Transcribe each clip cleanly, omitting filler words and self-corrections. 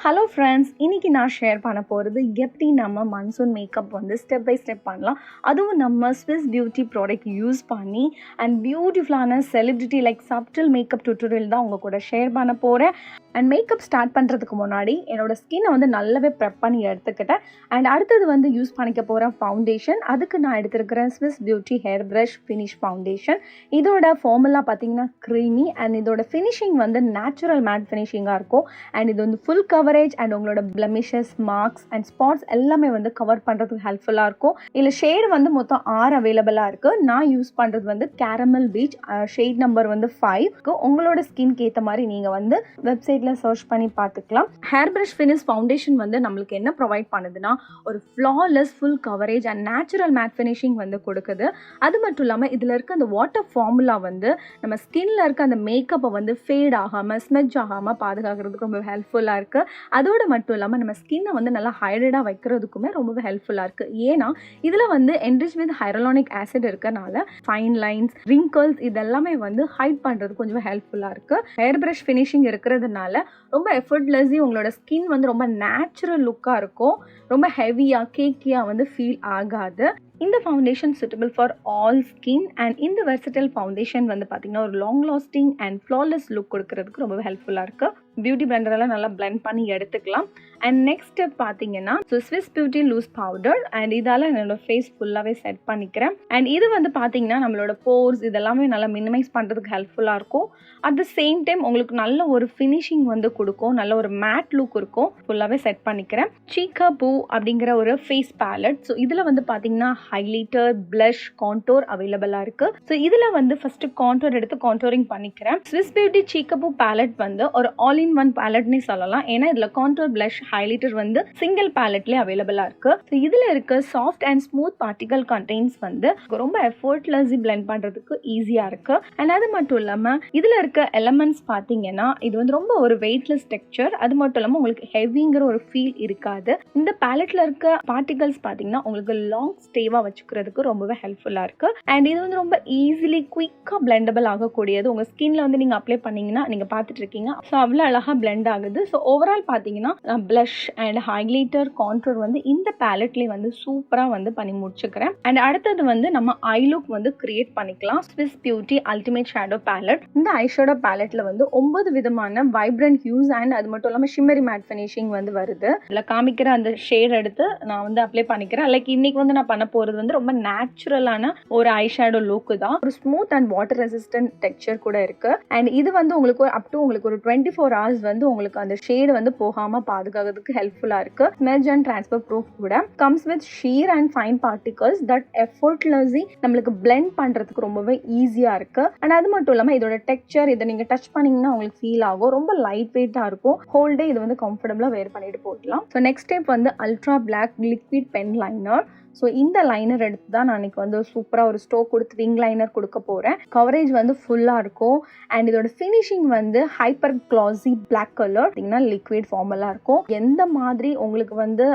Hello friends, இன்றைக்கி நான் share பண்ண போகிறது எப்படி நம்ம மன்சூன் மேக்கப் வந்து ஸ்டெப் பை ஸ்டெப் பண்ணலாம். அதுவும் நம்ம ஸ்விஸ் பியூட்டி ப்ராடக்ட் யூஸ் பண்ணி அண்ட் பியூட்டிஃபுல்லான செலிப்ரிட்டி லைக் சப்டில் மேக்கப் டியூட்டோரியல் தான் உங்கள் கூட ஷேர் பண்ண போகிறேன். அண்ட் மேக்கப் ஸ்டார்ட் பண்ணுறதுக்கு முன்னாடி என்னோடய ஸ்கின்னை வந்து நல்லாவே ப்ரெப் பண்ணி எடுத்துக்கிட்டேன். அண்ட் அடுத்தது வந்து யூஸ் பண்ணிக்க போகிற ஃபவுண்டேஷன், அதுக்கு நான் எடுத்துருக்கிறேன் Swiss beauty hair brush finish foundation. இதோட ஃபார்முலா பார்த்தீங்கன்னா க்ரீமி அண்ட் இதோட ஃபினிஷிங் வந்து நேச்சுரல் மேட் ஃபினிஷிங்காக இருக்கும். அண்ட் இது வந்து ஃபுல் கவரேஜ் அண்ட் உங்களோட பிளமிஷஸ், மார்க்ஸ் அண்ட் ஸ்பாட்ஸ் எல்லாமே வந்து கவர் பண்ணுறதுக்கு ஹெல்ப்ஃபுல்லாக இருக்கும். இதில் ஷேடு வந்து மொத்தம் 6 அவைலபிளாக இருக்குது. நான் யூஸ் பண்ணுறது வந்து கேரமல் பீச், ஷேட் நம்பர் வந்து 5. உங்களோட ஸ்கின்க்கு ஏற்ற மாதிரி நீங்கள் வந்து வெப்சைட்டில் சர்ச் பண்ணி பார்த்துக்கலாம். ஹேர் ப்ரஷ் ஃபினிஷ் ஃபவுண்டேஷன் வந்து நம்மளுக்கு என்ன ப்ரொவைட் பண்ணுதுன்னா, ஒரு flawless full coverage and natural matte finishing வந்து கொடுக்குது. அது மட்டும் இல்லாமல் இதில் இருக்க அந்த வாட்டர் ஃபார்முலா வந்து நம்ம ஸ்கின்ல இருக்க அந்த மேக்கப்பை வந்து ஃபேட் ஆகாமல் ஸ்மெட்ச் ஆகாமல் பாதுகாக்கிறதுக்கு ரொம்ப ஹெல்ப்ஃபுல்லாக இருக்குது. அதோடு மட்டும் இல்லாமல் நம்ம ஸ்கின்னை வந்து நல்லா ஹைட்ரேட்டாக வைக்கிறதுக்குமே ரொம்பவே ஹெல்ப்ஃபுல்லாக இருக்குது. ஏன்னா இதில் வந்து என்ரிச் வித் ஹைரலானிக் ஆசிட் இருக்கனால ஃபைன் லைன்ஸ், ரிங்கிள்ஸ் இதெல்லாமே வந்து ஹைட் பண்ணுறதுக்கு கொஞ்சம் ஹெல்ப்ஃபுல்லாக இருக்குது. ஹேர் ப்ரஷ் ஃபினிஷிங் இருக்கிறதுனால ரொம்ப எஃபர்ட்லெஸ்ஸி உங்களோட ஸ்கின் வந்து ரொம்ப நேச்சுரல் லுக்காக இருக்கும். ரொம்ப ஹெவியாக கேக்கியாக வந்து ஃபீல் ஆகாது. இந்த foundation suitable for all skin and இந்த வெர்சடைல் ஃபவுண்டேஷன் வந்து பார்த்திங்கன்னா ஒரு long lasting and flawless look கொடுக்கறதுக்கு ரொம்ப ஹெல்ப்ஃபுல்லாக இருக்குது. பியூட்டி பிளெண்டரெல்லாம் நல்லா பிளெண்ட் பண்ணி எடுத்துக்கலாம். அண்ட் நெக்ஸ்ட் ஸ்டெப் பார்த்தீங்கன்னா Swiss beauty loose powder, and இதால் என்னோட ஃபேஸ் ஃபுல்லாகவே செட் பண்ணிக்கிறேன். அண்ட் இது வந்து பார்த்தீங்கன்னா நம்மளோட போர்ஸ் இதெல்லாமே நல்லா மினிமைஸ் பண்ணுறதுக்கு ஹெல்ப்ஃபுல்லாக இருக்கும். அட் த சேம் டைம் உங்களுக்கு நல்ல ஒரு ஃபினிஷிங் வந்து கொடுக்கும், நல்ல ஒரு மேட் லுக் இருக்கும். ஃபுல்லாகவே செட் பண்ணிக்கிறேன். சீக்கா பூ அப்படிங்கிற ஒரு ஃபேஸ் பேலட். ஸோ இதில் வந்து பார்த்தீங்கன்னா ஹைலைட்டர், பிளஷ், கான்டோர் அவைலபிளாக இருக்குது. ஸோ இதில் வந்து ஃபஸ்ட்டு கான்டோர் எடுத்து கான்டோரிங் பண்ணிக்கிறேன். ஸ்விஸ் பியூட்டி சீக்கா பேலட் வந்து ஒரு ஆல் இன் ஒன் பேலட்னே சொல்லலாம். ஏன்னா இதில் கான்டோர், பிளஷ், ஹைலைட்டர் வந்து சிங்கிள் பேலட்லேயே அவைலபிளாக இருக்குது. ஸோ இதில் இருக்க soft and smooth particle contains வந்து ரொம்ப எஃபர்ட்லெஸ்ஸி பிளெண்ட் பண்ணுறதுக்கு ஈஸியாக இருக்குது. அண்ட் அது மட்டும் இல்லாமல் இதில் இருக்க எலமெண்ட்ஸ் பார்த்தீங்கன்னா இது வந்து ரொம்ப ஒரு வெயிட்லெஸ் டெக்ஸ்சர். அது மட்டும் இல்லாமல் உங்களுக்கு ஹெவிங்கிற ஒரு ஃபீல் இருக்காது. இந்த பேலட்டில் இருக்க பார்ட்டிகல்ஸ் பார்த்தீங்கன்னா உங்களுக்கு லாங் ஸ்டேவாக வச்சுக்கிறதுக்கு ரொம்பவே ஹெல்ப்ஃபுல்லாக இருக்குது. அண்ட் இது வந்து ரொம்ப ஈஸிலி குயிக்காக பிளெண்டபிள் ஆகக்கூடியது. உங்கள் ஸ்கின்ல வந்து நீங்கள் அப்ளை பண்ணிங்கன்னா நீங்கள் பார்த்துட்டு இருக்கீங்க. ஸோ அவ்வளோ அழகாக பிளெண்ட் ஆகுது. ஸோ ஓவரால் பார்த்தீங்கன்னா பிளஷ் அண்ட் ஹைலைட்டர், கான்டோர் வந்து இந்த பேலட்லேயே வந்து சூப்பராக வந்து பண்ணி முடிச்சுக்கிறேன். அண்ட் அடுத்தது வந்து நம்ம ஐ லுக் வந்து கிரியேட் பண்ணிக்கலாம். Swiss beauty ultimate shadow ballot. இந்த ஐஷேடோ பேலட்டில் வந்து 9 விதமான வைப்ரண்ட் ஹியூஸ் அண்ட் அது மட்டும் இல்லாமல் ஷிம்மரி மேட் ஃபினிஷிங் வந்து வருது. இதில் காமிக்கிற அந்த ஷேட் எடுத்து நான் வந்து அப்ளை பண்ணிக்கிறேன். லைக் இன்னைக்கு வந்து நான் பண்ண போகிறது வந்து ரொம்ப நேச்சுரலான ஒரு ஐஷேடோ லுக்கு தான். ஒரு smooth and water resistant texture கூட இருக்கு. அண்ட் இது வந்து உங்களுக்கு அப் டு உங்களுக்கு ஒரு 24 hours வந்து உங்களுக்கு அந்த ஷேடு வந்து போகாம பாதுகாக்கிறதுக்கு ஹெல்ப்ஃபுல்லா இருக்கு. ஸ்மெட்ச் அண்ட் டிரான்ஸ்ஃபர் ப்ரூஃப் கூட comes with sheer and fine particles that effortlessly நம்மளுக்கு பிளெண்ட் பண்றதுக்கு ரொம்பவே ஈஸியா இருக்கு. அண்ட் அது மட்டும் இல்லாம இதோட டெக்ஸ்சர் இதை நீங்க டச் பண்ணீங்கன்னா உங்களுக்கு ஃபீல் ஆகும். ரொம்ப லைட் வெயிட்டா இருக்கும். ஹோல் டே இது வந்து கம்ஃபர்டபுளா வேர் பண்ணிட்டு போடலாம். ஸோ நெக்ஸ்ட் ஸ்டெப் வந்து ultra black liquid pen liner. So இந்த லைனர் எடுத்து தான் நான் இன்னைக்கு வந்து சூப்பராக ஒரு ஸ்டோக் கொடுத்து விங் லைனர் கொடுக்க போகிறேன். கவரேஜ் வந்து ஃபுல்லாக இருக்கும். அண்ட் இதோட ஃபினிஷிங் வந்து ஹைப்பர் கிளாசி பிளாக் கலர் பார்த்தீங்கன்னா லிக்விட் ஃபார்மலாக இருக்கும். எந்த மாதிரி உங்களுக்கு வந்து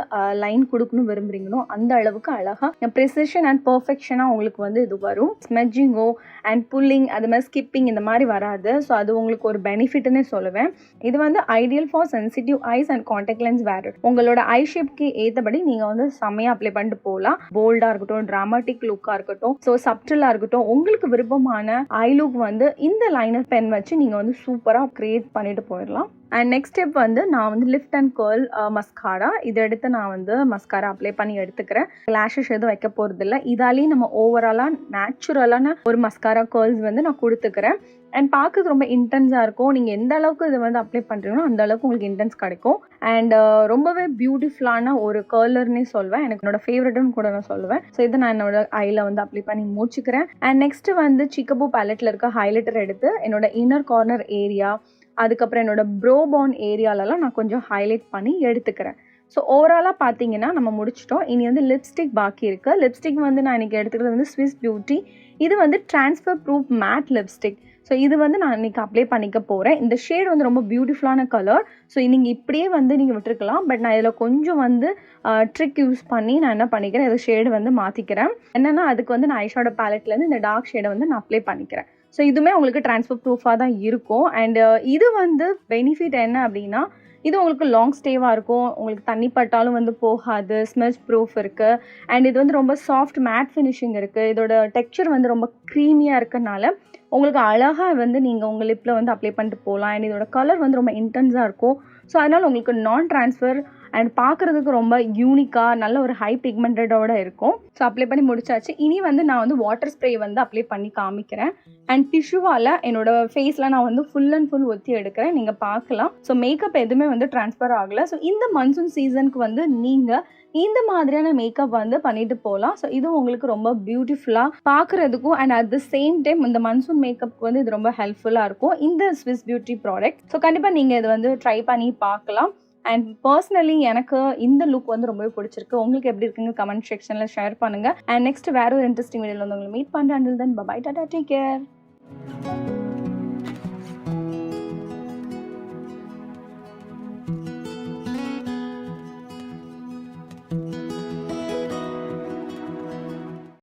லைன் கொடுக்கணும் விரும்புறீங்களோ அந்த அளவுக்கு அழகாக ப்ரிசிஷன் அண்ட் பர்ஃபெக்ஷனாக உங்களுக்கு வந்து இது வரும். ஸ்மெட்ஜிங்கோ அண்ட் புல்லிங் அது மாதிரி ஸ்கிப்பிங் இந்த மாதிரி வராது. ஸோ அது உங்களுக்கு ஒரு பெனிஃபிட்னே சொல்லுவேன். இது வந்து ideal for sensitive eyes and contact lens wearer. உங்களோட ஐ ஷேப்க்கு ஏற்றபடி நீங்கள் வந்து செம்மையாக அப்ளை பண்ணிட்டு போகலாம். போல்டா இருக்கட்டும், டிராமாட்டிக் லுக்கா இருக்கட்டும், ஸோ சப்டிலா இருக்கட்டும், உங்களுக்கு விருப்பமான ஐ லுக் வந்து இந்த லைனர் பென் வச்சு நீங்க வந்து சூப்பரா கிரியேட் பண்ணிட்டு போயிடலாம். அண்ட் நெக்ஸ்ட் ஸ்டெப் வந்து நான் வந்து லிஃப்ட் அண்ட் கர்ல் மஸ்காரா இதை எடுத்து நான் வந்து மஸ்காரா அப்ளை பண்ணி எடுத்துக்கிறேன். லேஷஸ் எதுவும் வைக்க போகிறது இல்லை. இதாலேயும் நம்ம ஓவராலாக நேச்சுரலான ஒரு மஸ்காரா கர்ல்ஸ் வந்து நான் கொடுத்துக்கிறேன். அண்ட் பார்க்குறது ரொம்ப இன்டென்ஸாக இருக்கும். நீங்கள் எந்த அளவுக்கு இதை வந்து அப்ளை பண்ணுறீங்களோ அந்த அளவுக்கு உங்களுக்கு இன்டென்ஸ் கிடைக்கும். அண்ட் ரொம்பவே பியூட்டிஃபுல்லான ஒரு கர்லர்னே சொல்வேன். எனக்கு என்னோட ஃபேவரட்னு கூட நான் சொல்லுவேன். ஸோ இதை நான் என்னோட ஐயில் வந்து அப்ளை பண்ணி முடிச்சுக்கிறேன். அண்ட் நெக்ஸ்ட் வந்து சீக்கா பேலட்டில் இருக்க ஹைலைட்டர் எடுத்து என்னோட இன்னர் கார்னர் ஏரியா, அதுக்கப்புறம் என்னோட ப்ரோபான் ஏரியாலலாம் நான் கொஞ்சம் ஹைலைட் பண்ணி எடுத்துக்கிறேன். ஸோ ஓவராலாக பார்த்தீங்கன்னா நம்ம முடிச்சிட்டோம். இனி வந்து லிப்ஸ்டிக் பாக்கி இருக்குது. லிப்ஸ்டிக் வந்து நான் இன்றைக்கி எடுத்துக்கிறது வந்து ஸ்விஸ் பியூட்டி. இது வந்து transfer proof mat lipstick. So இது வந்து நான் இன்றைக்கி அப்ளை பண்ணிக்க போகிறேன். இந்த ஷேட் வந்து ரொம்ப பியூட்டிஃபுல்லான கலர். ஸோ நீங்கள் இப்படியே வந்து நீங்கள் விட்டுருக்கலாம். பட் நான் இதில் கொஞ்சம் வந்து ட்ரிக் யூஸ் பண்ணி நான் என்ன பண்ணிக்கிறேன், இதில் ஷேடு வந்து மாற்றிக்கிறேன். என்னென்னா அதுக்கு வந்து நான் ஐஷேடோ பேலட்லேருந்து இந்த டார்க் ஷேடை வந்து நான் அப்ளை பண்ணிக்கிறேன். ஸோ இதுவுமே உங்களுக்கு டிரான்ஸ்ஃபர் ப்ரூஃபாக தான் இருக்கும். அண்ட் இது வந்து பெனிஃபிட் என்ன அப்படின்னா, இது உங்களுக்கு லாங் ஸ்டேவாக இருக்கும். உங்களுக்கு தண்ணி பட்டாலும் வந்து போகாது. ஸ்மெல்ச் ப்ரூஃப் இருக்குது. அண்ட் இது வந்து ரொம்ப சாஃப்ட் மேட் ஃபினிஷிங் இருக்குது. இதோட டெக்ஸ்சர் வந்து ரொம்ப க்ரீமியாக இருக்கனால உங்களுக்கு அழகாக வந்து நீங்கள் உங்கள் லிப்பில் வந்து அப்ளை பண்ணிட்டு போகலாம். அண்ட் இதோட கலர் வந்து ரொம்ப இன்டென்ஸாக இருக்கும். ஸோ அதனால் உங்களுக்கு நான் ட்ரான்ஸ்ஃபர் அண்ட் பார்க்குறதுக்கு ரொம்ப யூனிக்காக நல்ல ஒரு ஹை பிக்மெண்டடோட இருக்கும். ஸோ அப்ளை பண்ணி முடிச்சாச்சு. இனி வந்து நான் வந்து வாட்டர் ஸ்ப்ரே வந்து அப்ளை பண்ணி காமிக்கிறேன். அண்ட் டிஷ்யூவால் என்னோட ஃபேஸில் நான் வந்து ஃபுல் அண்ட் ஃபுல் ஒத்தி எடுக்கிறேன். நீங்கள் பார்க்கலாம். ஸோ மேக்கப் எதுவுமே வந்து ட்ரான்ஸ்ஃபர் ஆகலை. ஸோ இந்த மன்சூன் சீசனுக்கு வந்து நீங்கள் இந்த மாதிரியான மேக்கப் வந்து பண்ணிட்டு போகலாம். ஸோ இது உங்களுக்கு ரொம்ப பியூட்டிஃபுல்லாக பார்க்குறதுக்கும் and at the same time இந்த மன்சூன் மேக்கப்புக்கு வந்து இது ரொம்ப ஹெல்ப்ஃபுல்லாக இருக்கும் இந்த ஸ்விஸ் பியூட்டி ப்ராடக்ட். ஸோ கண்டிப்பாக நீங்கள் இது வந்து ட்ரை பண்ணி பார்க்கலாம். அண்ட் பர்சனலி எனக்கு இந்த லுக் வந்து ரொம்பவே பிடிச்சிருக்கு. உங்களுக்கு எப்படி இருக்குங்க கமெண்ட் செக்ஷனில் ஷேர் பண்ணுங்கள். அண்ட் நெக்ஸ்ட் வேற ஒரு இன்ட்ரெஸ்டிங் வீடியோவில் வந்து உங்களை மீட் பண்ணுறேன். Until then bye, tata, take care.